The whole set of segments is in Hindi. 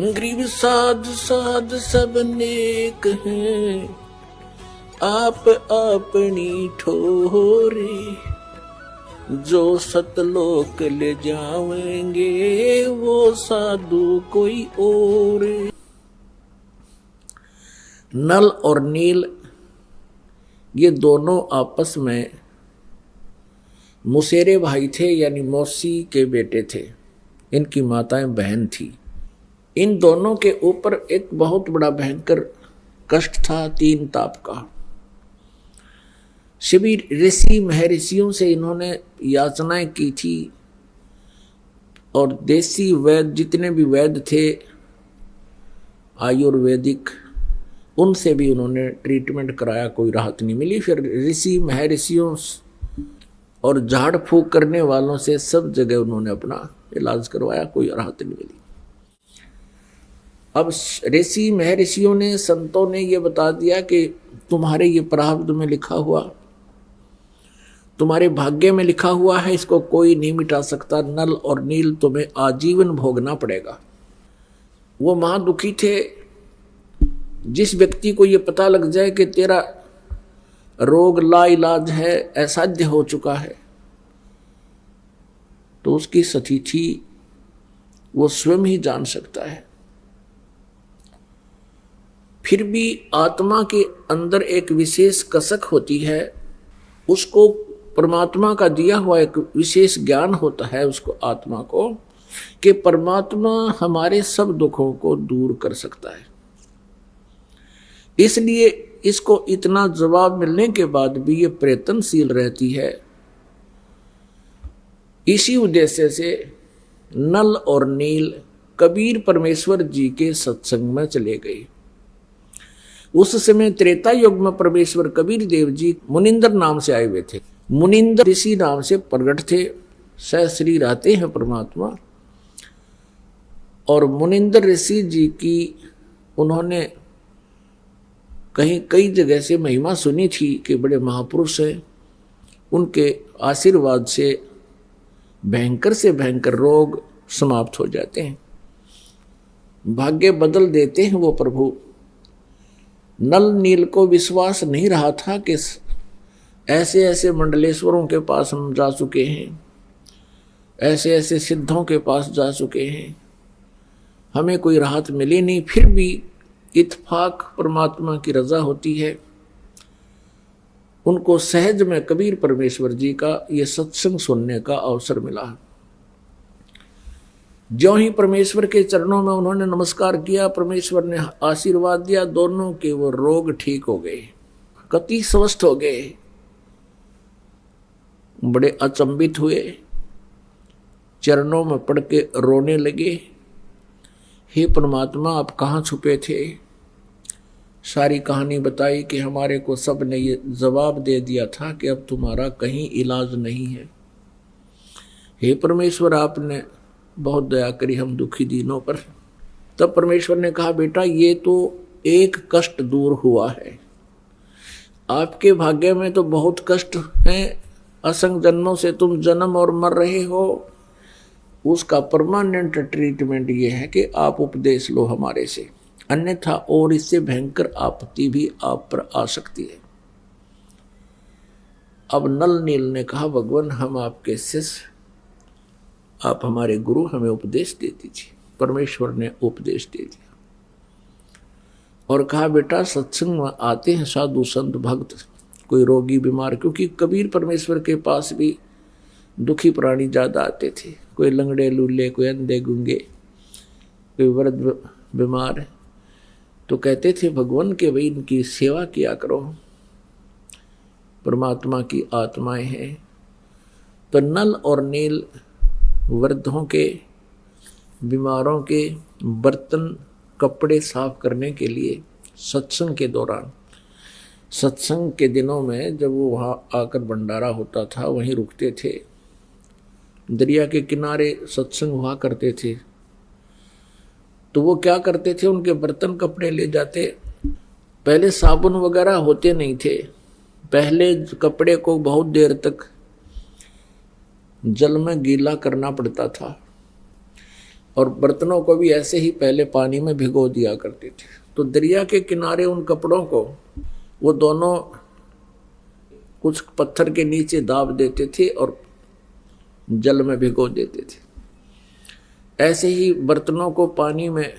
गरीब साध साध सब नेक हैं, आप अपनी ठोरे, जो सतलोक ले जावेंगे वो साधु कोई और। नल और नील ये दोनों आपस में मुसेरे भाई थे, यानी मौसी के बेटे थे। इनकी माताएं बहन थी। इन दोनों के ऊपर एक बहुत बड़ा भयंकर कष्ट था, 3 ताप का। सभी ऋषि महर्षियों से इन्होंने याचनाएं की थी, और देसी वैद्य जितने भी वैद्य थे आयुर्वेदिक, उनसे भी उन्होंने ट्रीटमेंट कराया, कोई राहत नहीं मिली। फिर ऋषि महर्षियों और झाड़ फूक करने वालों से सब जगह उन्होंने अपना इलाज करवाया, कोई राहत नहीं मिली। अब ऋषि महर्षियों ने, संतों ने ये बता दिया कि तुम्हारे ये प्रारब्ध में लिखा हुआ, तुम्हारे भाग्य में लिखा हुआ है, इसको कोई नहीं मिटा सकता। नल और नील तुम्हें आजीवन भोगना पड़ेगा। वो महादुखी थे। जिस व्यक्ति को ये पता लग जाए कि तेरा रोग लाइलाज है, असाध्य हो चुका है, तो उसकी स्थिति वो स्वयं ही जान सकता है। फिर भी आत्मा के अंदर एक विशेष कसक होती है, उसको परमात्मा का दिया हुआ एक विशेष ज्ञान होता है उसको, आत्मा को, कि परमात्मा हमारे सब दुखों को दूर कर सकता है। इसलिए इसको इतना जवाब मिलने के बाद भी ये प्रयत्नशील रहती है। इसी उद्देश्य से नल और नील कबीर परमेश्वर जी के सत्संग में चले गए। उस समय त्रेता युग में परमेश्वर कबीर देव जी मुनिंदर नाम से आए हुए थे। मुनिंदर ऋषि नाम से प्रगट थे, सहस्री रहते हैं परमात्मा। और मुनिंदर ऋषि जी की उन्होंने कहीं कई जगह से महिमा सुनी थी कि बड़े महापुरुष हैं, उनके आशीर्वाद से भयंकर से भयंकर रोग समाप्त हो जाते हैं, भाग्य बदल देते हैं वो प्रभु। नल नील को विश्वास नहीं रहा था कि ऐसे ऐसे मंडलेश्वरों के पास हम जा चुके हैं, ऐसे ऐसे सिद्धों के पास जा चुके हैं, हमें कोई राहत मिली नहीं। फिर भी इत्फाक परमात्मा की रजा होती है। उनको सहज में कबीर परमेश्वर जी का ये सत्संग सुनने का अवसर मिला। ज्यों ही परमेश्वर के चरणों में उन्होंने नमस्कार किया, परमेश्वर ने आशीर्वाद दिया, दोनों के वो रोग ठीक हो गए, कति स्वस्थ हो गए। बड़े अचंभित हुए, चरणों में पड़ के रोने लगे, हे परमात्मा आप कहाँ छुपे थे। सारी कहानी बताई कि हमारे को सब ने ये जवाब दे दिया था कि अब तुम्हारा कहीं इलाज नहीं है। हे परमेश्वर आपने बहुत दया करी हम दुखी दीनों पर। तब परमेश्वर ने कहा, बेटा ये तो एक कष्ट दूर हुआ है, आपके भाग्य में तो बहुत कष्ट हैं, असंख्य जन्मों से तुम जन्म और मर रहे हो। उसका परमानेंट ट्रीटमेंट ये है कि आप उपदेश लो हमारे से, अन्यथा और इससे भयंकर आपत्ति भी आप पर आ सकती है। अब नल नील ने कहा, भगवान हम आपके शिष्य, आप हमारे गुरु, हमें उपदेश दे दीजिए। परमेश्वर ने उपदेश दे दिया और कहा, बेटा सत्संग में आते हैं साधु संत भक्त, कोई रोगी बीमार, क्योंकि कबीर परमेश्वर के पास भी दुखी प्राणी ज्यादा आते थे, कोई लंगड़े लूले, कोई अंधे गूंगे, कोई वृद्ध बीमार, तो कहते थे भगवान के भाई इनकी सेवा किया करो, परमात्मा की आत्माएं हैं। तो नल और नील वृद्धों के, बीमारों के बर्तन कपड़े साफ करने के लिए सत्संग के दौरान, सत्संग के दिनों में जब वो वहाँ आकर भंडारा होता था वहीं रुकते थे। दरिया के किनारे सत्संग हुआ करते थे, तो वो क्या करते थे, उनके बर्तन कपड़े ले जाते। पहले साबुन वगैरह होते नहीं थे, पहले कपड़े को बहुत देर तक जल में गीला करना पड़ता था, और बर्तनों को भी ऐसे ही पहले पानी में भिगो दिया करते थे। तो दरिया के किनारे उन कपड़ों को वो दोनों कुछ पत्थर के नीचे दाब देते थे और जल में भिगो देते थे। ऐसे ही बर्तनों को पानी में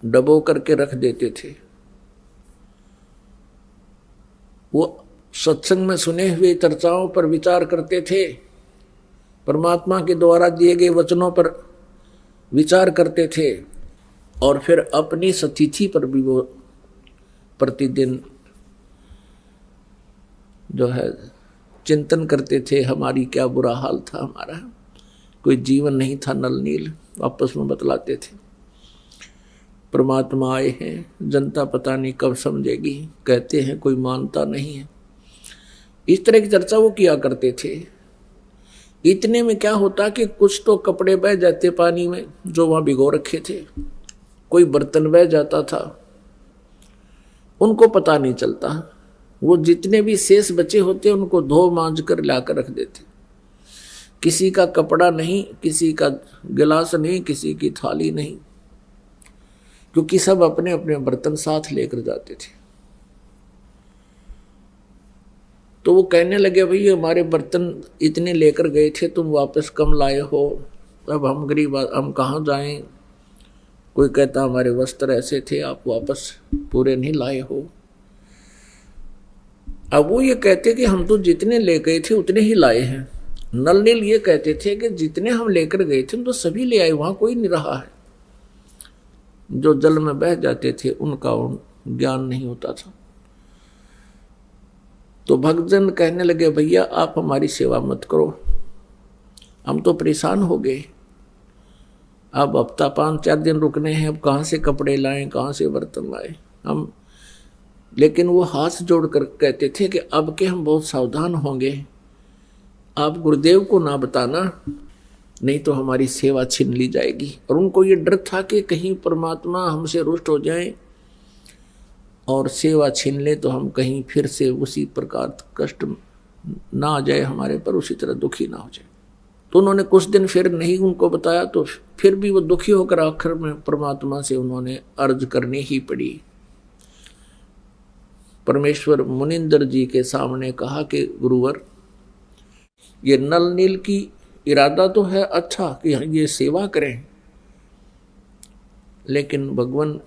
डबो करके रख देते थे। वो सत्संग में सुने हुए चर्चाओं पर विचार करते थे, परमात्मा के द्वारा दिए गए वचनों पर विचार करते थे और फिर अपनी सतिथि पर भी वो प्रतिदिन जो है चिंतन करते थे। हमारी क्या बुरा हाल था, हमारा कोई जीवन नहीं था। नल नील आपस में बतलाते थे। परमात्मा आए हैं, जनता पता नहीं कब समझेगी, कहते हैं कोई मानता नहीं है। इस तरह की चर्चा वो किया करते थे। इतने में क्या होता कि कुछ तो कपड़े बह जाते पानी में जो वहां भिगो रखे थे, कोई बर्तन बह जाता था, उनको पता नहीं चलता। वो जितने भी शेष बचे होते उनको धो मांज कर लाकर रख देते। किसी का कपड़ा नहीं, किसी का गिलास नहीं, किसी की थाली नहीं, क्योंकि सब अपने अपने बर्तन साथ लेकर जाते थे। तो वो कहने लगे, भाई हमारे बर्तन इतने लेकर गए थे, तुम वापस कम लाए हो, अब हम गरीब, हम कहाँ जाएं। कोई कहता हमारे वस्त्र ऐसे थे, आप वापस पूरे नहीं लाए हो। अब वो ये कहते कि हम तो जितने ले गए थे उतने ही लाए हैं। नल नील ये कहते थे कि जितने हम लेकर गए थे तो सभी ले आए, वहां कोई नहीं रहा है। जो जल में बह जाते थे उनका ज्ञान नहीं होता था। तो भक्तजन कहने लगे, भैया आप हमारी सेवा मत करो, हम तो परेशान हो गए। अब हफ्ता 5-4 दिन रुकने हैं, अब कहाँ से कपड़े लाएं, कहाँ से बर्तन लाएं हम। लेकिन वो हाथ जोड़कर कहते थे कि अब के हम बहुत सावधान होंगे, आप गुरुदेव को ना बताना, नहीं तो हमारी सेवा छीन ली जाएगी। और उनको ये डर था कि कहीं परमात्मा हमसे रुष्ट हो जाए और सेवा छीन ले तो हम कहीं फिर से उसी प्रकार कष्ट ना आ जाए हमारे पर, उसी तरह दुखी ना हो जाए। तो उन्होंने कुछ दिन फिर नहीं उनको बताया, तो फिर भी वो दुखी होकर आखिर में परमात्मा से उन्होंने अर्ज करनी ही पड़ी। परमेश्वर मुनिंदर जी के सामने कहा कि गुरुवर, ये नल नील की इरादा तो है अच्छा कि ये सेवा करें, लेकिन भगवान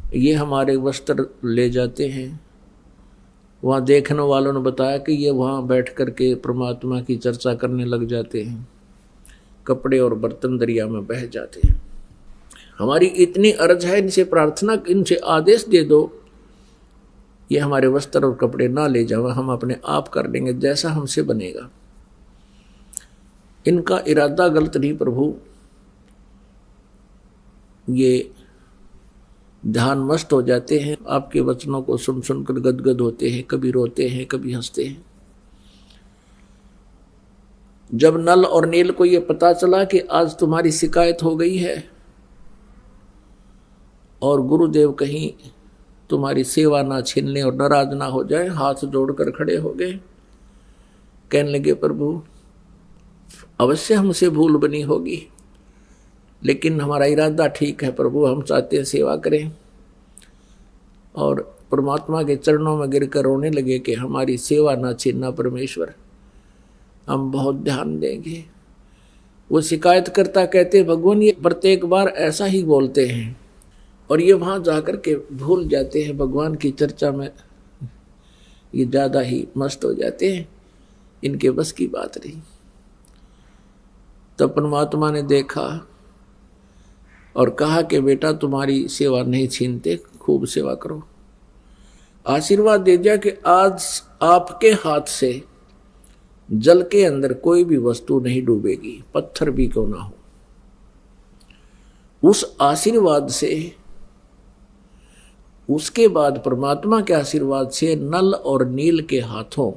ये हमारे वस्त्र ले जाते हैं। वहाँ देखने वालों ने बताया कि ये वहाँ बैठ कर के परमात्मा की चर्चा करने लग जाते हैं, कपड़े और बर्तन दरिया में बह जाते हैं। हमारी इतनी अर्ज है, इनसे प्रार्थना, इनसे आदेश दे दो, ये हमारे वस्त्र और कपड़े ना ले जाओ, हम अपने आप कर लेंगे जैसा हमसे बनेगा। इनका इरादा गलत नहीं प्रभु, ये ध्यान मस्त हो जाते हैं, आपके वचनों को सुन सुनकर गदगद होते हैं, कभी रोते हैं, कभी हंसते हैं। जब नल और नील को ये पता चला कि आज तुम्हारी शिकायत हो गई है और गुरुदेव कहीं तुम्हारी सेवा ना छीन ले और नाराज ना हो जाए, हाथ जोड़कर खड़े हो गए। कहने लगे, प्रभु अवश्य हमसे भूल बनी होगी, लेकिन हमारा इरादा ठीक है प्रभु, हम चाहते हैं सेवा करें। और परमात्मा के चरणों में गिरकर रोने लगे कि हमारी सेवा ना छीनना परमेश्वर, हम बहुत ध्यान देंगे। वो शिकायत करता कहते, भगवान ये प्रत्येक बार ऐसा ही बोलते हैं और ये वहाँ जाकर के भूल जाते हैं, भगवान की चर्चा में ये ज़्यादा ही मस्त हो जाते हैं, इनके बस की बात नहीं। तब परमात्मा ने देखा और कहा कि बेटा तुम्हारी सेवा नहीं छीनते, खूब सेवा करो। आशीर्वाद दे दिया कि आज आपके हाथ से जल के अंदर कोई भी वस्तु नहीं डूबेगी, पत्थर भी क्यों ना हो। उस आशीर्वाद से, उसके बाद परमात्मा के आशीर्वाद से नल और नील के हाथों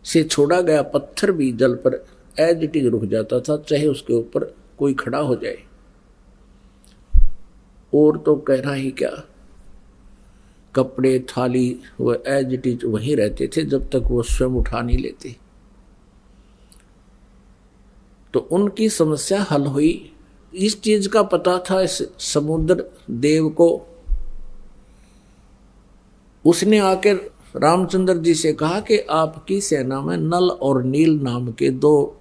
से छोड़ा गया पत्थर भी जल पर एज इट इज रुक जाता था, चाहे उसके ऊपर कोई खड़ा हो जाए। और तो कहना ही क्या, कपड़े थाली वो एज इट इज वहीं रहते थे जब तक वो स्वयं उठा नहीं लेते। तो उनकी समस्या हल हुई। इस चीज का पता था इस समुद्र देव को। उसने आकर रामचंद्र जी से कहा कि आपकी सेना में नल और नील नाम के दो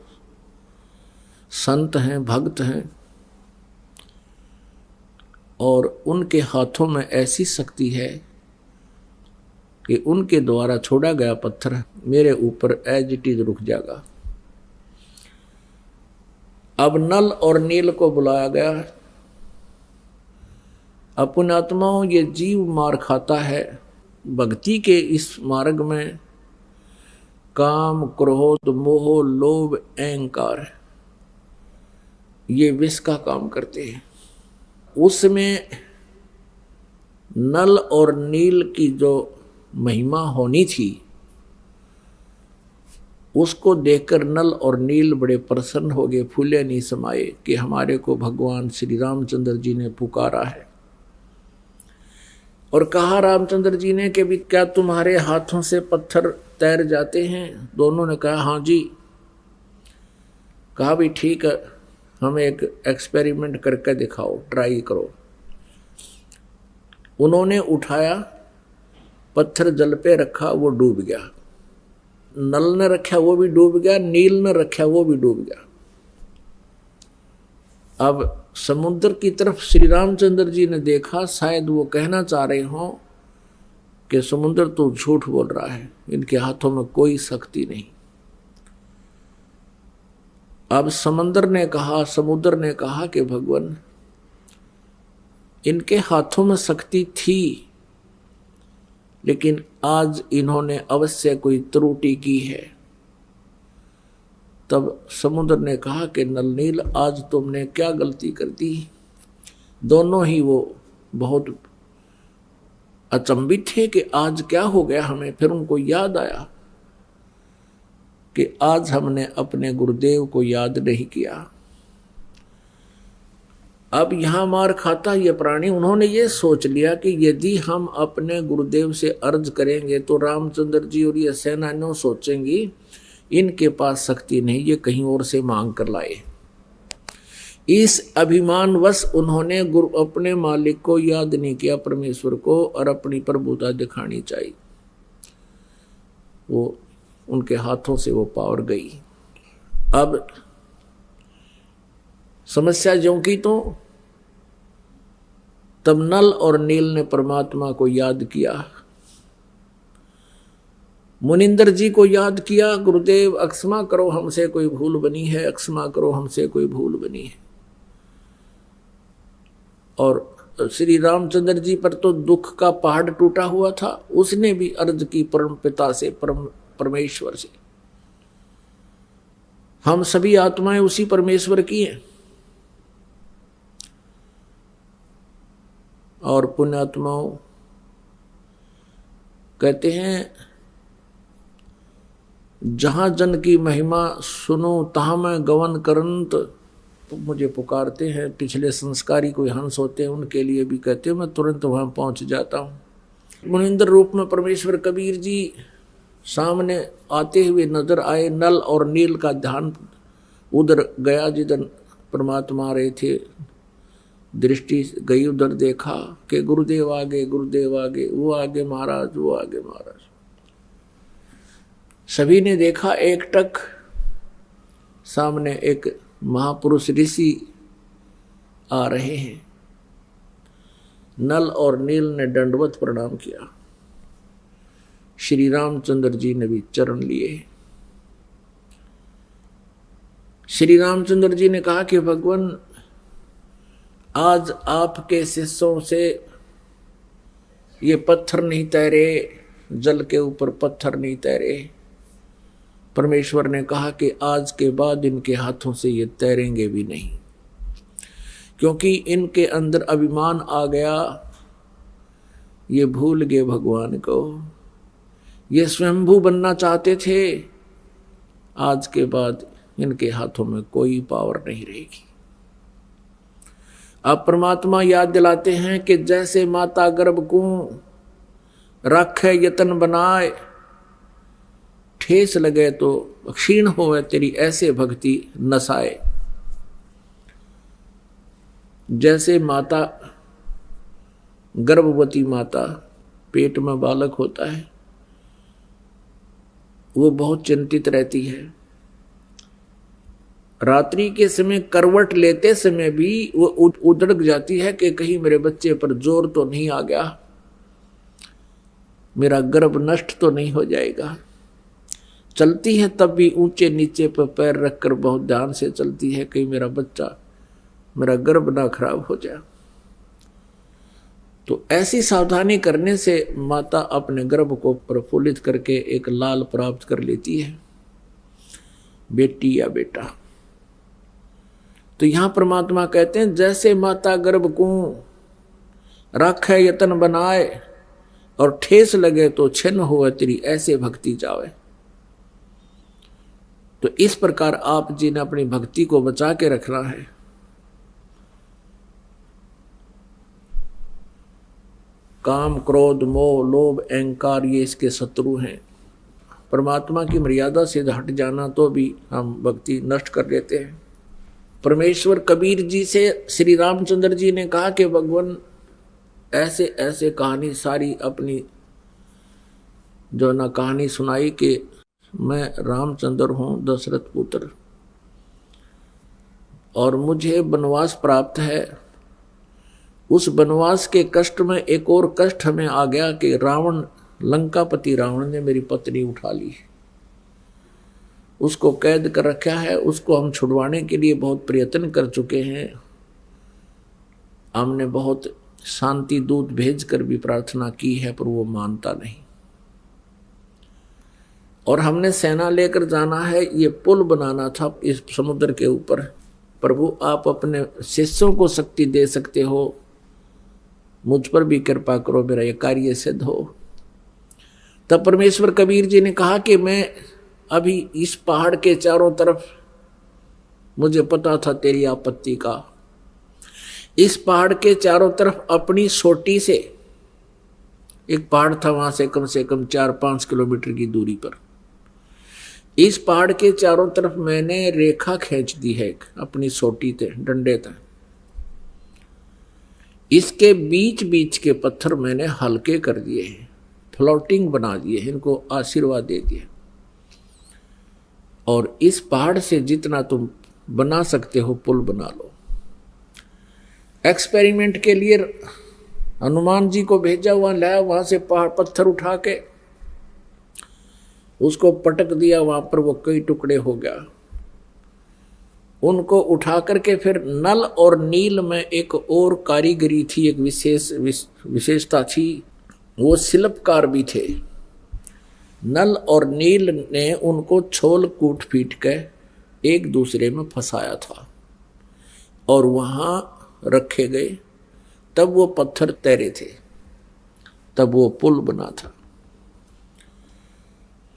संत हैं, भक्त हैं, और उनके हाथों में ऐसी शक्ति है कि उनके द्वारा छोड़ा गया पत्थर मेरे ऊपर एज इट इज रुक जाएगा। अब नल और नील को बुलाया गया। अपने आत्माओं, ये जीव मार खाता है। भक्ति के इस मार्ग में काम, क्रोध, मोह, लोभ, अहंकार ये विष का काम करते हैं। उसमें नल और नील की जो महिमा होनी थी, उसको देखकर नल और नील बड़े प्रसन्न हो गए, फूले नहीं समाये कि हमारे को भगवान श्री रामचंद्र जी ने पुकारा है। और कहा रामचंद्र जी ने कि भी क्या तुम्हारे हाथों से पत्थर तैर जाते हैं? दोनों ने कहा हाँ जी। कहा भी ठीक है, हमें एक एक्सपेरिमेंट करके दिखाओ, ट्राई करो। उन्होंने उठाया, पत्थर जल पे रखा, वो डूब गया। नल ने रखा वो भी डूब गया, नील ने रखा वो भी डूब गया। अब समुद्र की तरफ श्री रामचंद्र जी ने देखा, शायद वो कहना चाह रहे हो कि समुद्र तो झूठ बोल रहा है, इनके हाथों में कोई शक्ति नहीं। अब समुद्र ने कहा कि भगवान, इनके हाथों में शक्ति थी, लेकिन आज इन्होंने अवश्य कोई त्रुटि की है। तब समुद्र ने कहा कि नल नील, आज तुमने क्या गलती कर दी? दोनों ही वो बहुत अचंभित थे कि आज क्या हो गया हमें। फिर उनको याद आया कि आज हमने अपने गुरुदेव को याद नहीं किया। अब यहां मार खाता ये प्राणी। उन्होंने ये सोच लिया कि यदि हम अपने गुरुदेव से अर्ज करेंगे तो रामचंद्र जी और ये सेनानियों सोचेंगी इनके पास शक्ति नहीं, ये कहीं और से मांग कर लाए। इस अभिमानवश उन्होंने अपने मालिक को याद नहीं किया, परमेश्वर को, और अपनी प्रभुता दिखानी चाहिए। वो उनके हाथों से वो पावर गई। अब समस्या ज्यों की तो तब नल और नील ने परमात्मा को याद किया, मुनिंदर जी को याद किया। गुरुदेव अक्षमा करो, हमसे कोई भूल बनी है, अक्षमा करो, हमसे कोई भूल बनी है। और श्री रामचंद्र जी पर तो दुख का पहाड़ टूटा हुआ था। उसने भी अर्ज की परम पिता से, परमेश्वर से। हम सभी आत्माएं उसी परमेश्वर की हैं। और पुण्यात्माओं कहते हैं, जहां जन की महिमा सुनो तहां मैं गवन करंत। तो मुझे पुकारते हैं, पिछले संस्कारी कोई हंस होते हैं, उनके लिए भी कहते हैं, मैं तुरंत वहां पहुंच जाता हूं। मुनिंदर रूप में परमेश्वर कबीर जी सामने आते हुए नजर आए। नल और नील का ध्यान उधर गया जिधर परमात्मा रहे थे। दृष्टि गई उधर, देखा कि गुरुदेव आगे, गुरुदेव आगे, वो आगे महाराज, वो आगे महाराज। सभी ने देखा एकटक सामने एक महापुरुष ऋषि आ रहे हैं। नल और नील ने दंडवत प्रणाम किया। श्री रामचंद्र जी ने भी चरण लिए। श्री रामचंद्र जी ने कहा कि भगवान, आज आपके शिष्यों से ये पत्थर नहीं तैरे, जल के ऊपर पत्थर नहीं तैरे। परमेश्वर ने कहा कि आज के बाद इनके हाथों से ये तैरेंगे भी नहीं, क्योंकि इनके अंदर अभिमान आ गया। ये भूल गए भगवान को, ये स्वयंभू बनना चाहते थे। आज के बाद इनके हाथों में कोई पावर नहीं रहेगी। अब परमात्मा याद दिलाते हैं कि जैसे माता गर्भ को राखे यतन बनाए, ठेस लगे तो क्षीण होवे तेरी ऐसे भक्ति नसाए। जैसे माता, गर्भवती माता, पेट में बालक होता है, वो बहुत चिंतित रहती है। रात्रि के समय करवट लेते समय भी वो उधड़क जाती है कि कहीं मेरे बच्चे पर जोर तो नहीं आ गया, मेरा गर्भ नष्ट तो नहीं हो जाएगा। चलती है तब भी ऊंचे नीचे पर पैर रखकर बहुत ध्यान से चलती है, कहीं मेरा बच्चा, मेरा गर्भ ना खराब हो जाए। तो ऐसी सावधानी करने से माता अपने गर्भ को प्रफुल्लित करके एक लाल प्राप्त कर लेती है, बेटी या बेटा। तो यहां परमात्मा कहते हैं जैसे माता गर्भ को राखे यतन बनाए और ठेस लगे तो छिन्न हो तेरी ऐसे भक्ति जावे। तो इस प्रकार आप जी ने अपनी भक्ति को बचा के रखना है। काम, क्रोध, मोह, लोभ, अहंकार ये इसके शत्रु हैं। परमात्मा की मर्यादा से हट जाना तो भी हम भक्ति नष्ट कर देते हैं। परमेश्वर कबीर जी से श्री रामचंद्र जी ने कहा कि भगवान ऐसे ऐसे कहानी सारी अपनी जो ना कहानी सुनाई कि मैं रामचंद्र हूँ, दशरथ पुत्र, और मुझे वनवास प्राप्त है। उस वनवास के कष्ट में एक और कष्ट हमें आ गया कि रावण, लंकापति रावण ने मेरी पत्नी उठा ली, उसको कैद कर रखा है। उसको हम छुड़वाने के लिए बहुत प्रयत्न कर चुके हैं। हमने बहुत शांति दूत भेजकर भी प्रार्थना की है, पर वो मानता नहीं। और हमने सेना लेकर जाना है, ये पुल बनाना था इस समुद्र के ऊपर। प्रभु आप अपने शिष्यों को शक्ति दे सकते हो, मुझ पर भी कृपा करो, मेरा ये कार्य सिद्ध हो। तब परमेश्वर कबीर जी ने कहा कि मैं अभी इस पहाड़ के चारों तरफ, मुझे पता था तेरी आपत्ति का, इस पहाड़ के चारों तरफ अपनी सोटी से, एक पहाड़ था वहां से कम 4-5 किलोमीटर की दूरी पर, इस पहाड़ के चारों तरफ मैंने रेखा खींच दी है अपनी सोटी से, डंडे तक। इसके बीच बीच के पत्थर मैंने हल्के कर दिए हैं, फ्लोटिंग बना दिए, इनको आशीर्वाद दे दिए। और इस पहाड़ से जितना तुम बना सकते हो पुल बना लो। एक्सपेरिमेंट के लिए हनुमान जी को भेजा, वहां लाया, वहां से पहाड़ पत्थर उठा के उसको पटक दिया, वहां पर वो कई टुकड़े हो गया। उनको उठा करके फिर नल और नील में एक और कारीगरी थी, एक विशेषता थी, वो शिल्पकार भी थे। नल और नील ने उनको छोल कूट पीट के एक दूसरे में फंसाया था और वहां रखे गए, तब वो पत्थर तैरे थे, तब वो पुल बना था।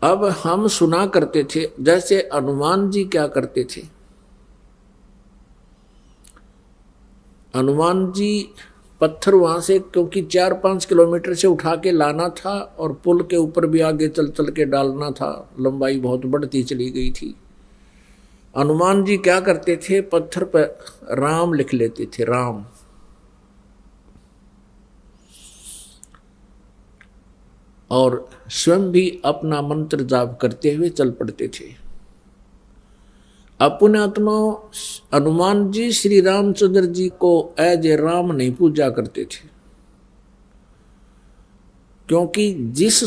अब हम सुना करते थे, जैसे हनुमान जी क्या करते थे, हनुमान जी पत्थर वहां से, क्योंकि 4-5 किलोमीटर से उठा के लाना था और पुल के ऊपर भी आगे चल चल के डालना था, लंबाई बहुत बढ़ती चली गई थी। हनुमान जी क्या करते थे, पत्थर पर राम लिख लेते थे, राम, और स्वयं भी अपना मंत्र जाप करते हुए चल पड़ते थे। अपने आत्मा हनुमान जी श्री रामचंद्र जी को एज ए राम नहीं पूजा करते थे, क्योंकि जिस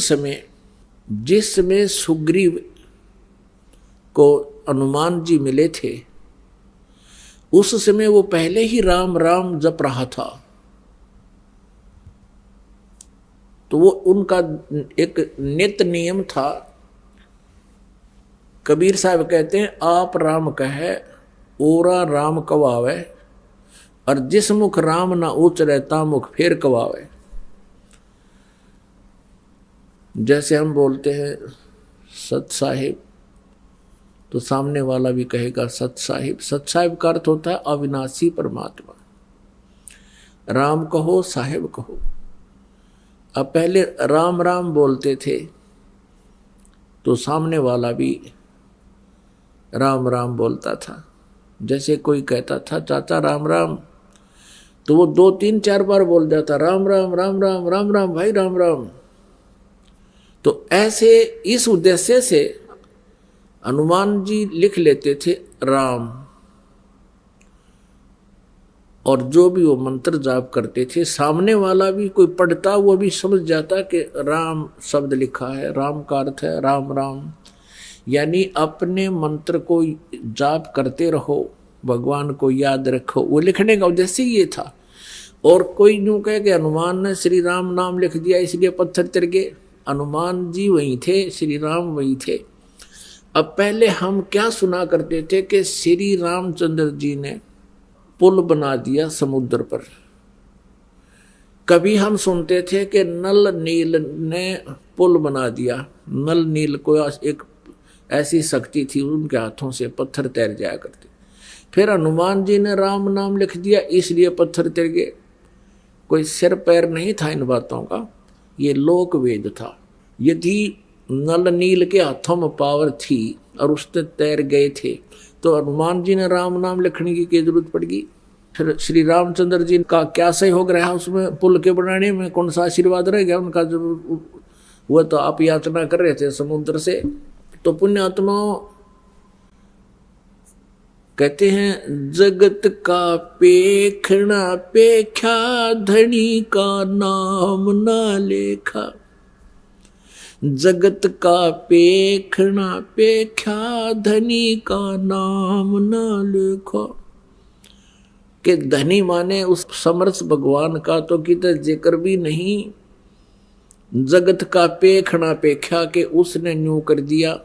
समय सुग्रीव को हनुमान जी मिले थे, उस समय वो पहले ही राम राम जप रहा था। तो वो उनका एक नित्य नियम था। कबीर साहब कहते हैं, आप राम कहे ओरा राम कवावे, और जिस मुख राम ना उचरे ता मुख फेर कवावे। जैसे हम बोलते हैं सत साहिब, तो सामने वाला भी कहेगा सत साहिब। सत साहिब का अर्थ होता है अविनाशी परमात्मा। राम कहो, साहिब कहो। अब पहले राम राम बोलते थे, तो सामने वाला भी राम राम बोलता था। जैसे कोई कहता था चाचा राम राम, तो वो 2-3-4 बार बोल जाता राम राम राम राम राम राम भाई राम राम। तो ऐसे इस उद्देश्य से हनुमान जी लिख लेते थे राम, और जो भी वो मंत्र जाप करते थे सामने वाला भी कोई पढ़ता वो भी समझ जाता कि राम शब्द लिखा है, राम का अर्थ है राम राम। यानी अपने मंत्र को जाप करते रहो, भगवान को याद रखो, वो लिखने का उद्देश्य ये था। और कोई यूं कहे कि हनुमान ने श्री राम नाम लिख दिया इसलिए पत्थर तिर गए। हनुमान जी वही थे, श्री राम वही थे। अब पहले हम क्या सुना करते थे कि श्री रामचंद्र जी ने पुल बना दिया समुद्र पर। कभी हम सुनते थे कि नल नील ने पुल बना दिया। नल नील को एक ऐसी शक्ति थी, उनके हाथों से पत्थर तैर जाया करते। फिर हनुमान जी ने राम नाम लिख दिया इसलिए पत्थर तैर गए। कोई सिर पैर नहीं था इन बातों का, ये लोक वेद था। यदि नल नील के हाथों में पावर थी और उसने तैर गए थे तो हनुमान जी ने राम नाम लिखने की क्या जरूरत पड़गी। फिर श्री रामचंद्र जी का क्या सहयोग रहा उसमें, पुल के बनाने में कौन सा आशीर्वाद रह गया उनका, जो वो तो आप याचना कर रहे थे समुद्र से। तो पुण्यात्माओं कहते हैं जगत का पेखना पेख्या धनी का नाम ना लेखा। जगत का पेखना पेख्या धनी का नाम ना लेखा। कि धनी माने उस समर्थ भगवान का तो कितने जिक्र भी नहीं। जगत का पेखना पेख्या के उसने न्यू कर दिया।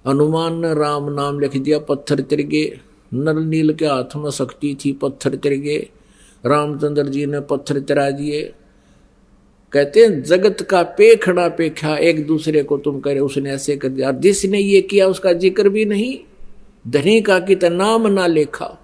हनुमान ने राम नाम लिख दिया, पत्थर तिर गए। नल नील के हाथ में शक्ति थी, पत्थर तिर गए। रामचंद्र जी ने पत्थर तिरा दिए। कहते हैं जगत का पेखना पेख्या, एक दूसरे को तुम करे उसने ऐसे कर दिया। जिसने ये किया उसका जिक्र भी नहीं। धनी का कितना नाम ना लेखा।